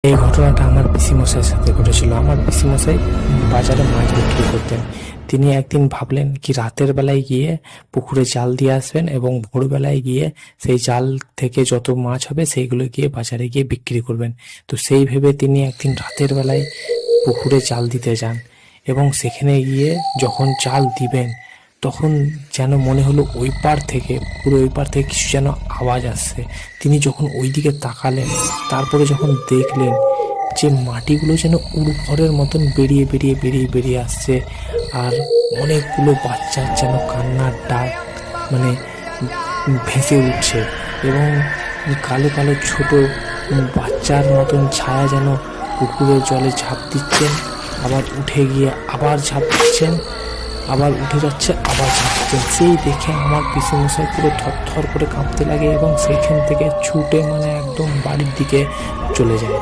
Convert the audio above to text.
এই ঘটনাটা আমার পিসিমশাইয়ের সাথে ঘটেছিল। আমার পিসিমশাই বাজারে মাছ বিক্রি করতেন। তিনি একদিন ভাবলেন কি রাতের বেলায় গিয়ে পুকুরে জাল দিয়ে আসবেন এবং ভোরবেলায় গিয়ে সেই জাল থেকে যত মাছ হবে সেইগুলো গিয়ে বাজারে গিয়ে বিক্রি করবেন। তো সেই ভেবে তিনি একদিন রাতের বেলায় পুকুরে জাল দিতে যান এবং সেখানে গিয়ে যখন জাল দিবেন তখন যেন মনে হলো ওই পার থেকে, পুরো ওই পার থেকে কিছু যেন আওয়াজ আসছে। তিনি যখন ওই দিকে তাকালেন, তারপরে যখন দেখলেন যে মাটিগুলো যেন উড়ঘরের মতন বেরিয়ে বেরিয়ে বেরিয়ে বেরিয়ে আসছে, আর অনেকগুলো বাচ্চার যেন কান্নার ডাক মানে ভেসে উঠছে এবং কালো কালো ছোট বাচ্চার মতন ছায়া যেন পুকুরের জলে ঝাঁপ দিচ্ছেন, আবার উঠে গিয়ে আবার ঝাঁপ দিচ্ছেন, আবার উঠে যাচ্ছে, আবার ঝাঁপ দিচ্ছেন। সেই দেখে আমার পিসিমশাই পুরো থরথর করে কাঁপতে লাগে এবং সেইখান থেকে ছুটে একদম বাড়ির দিকে চলে যায়।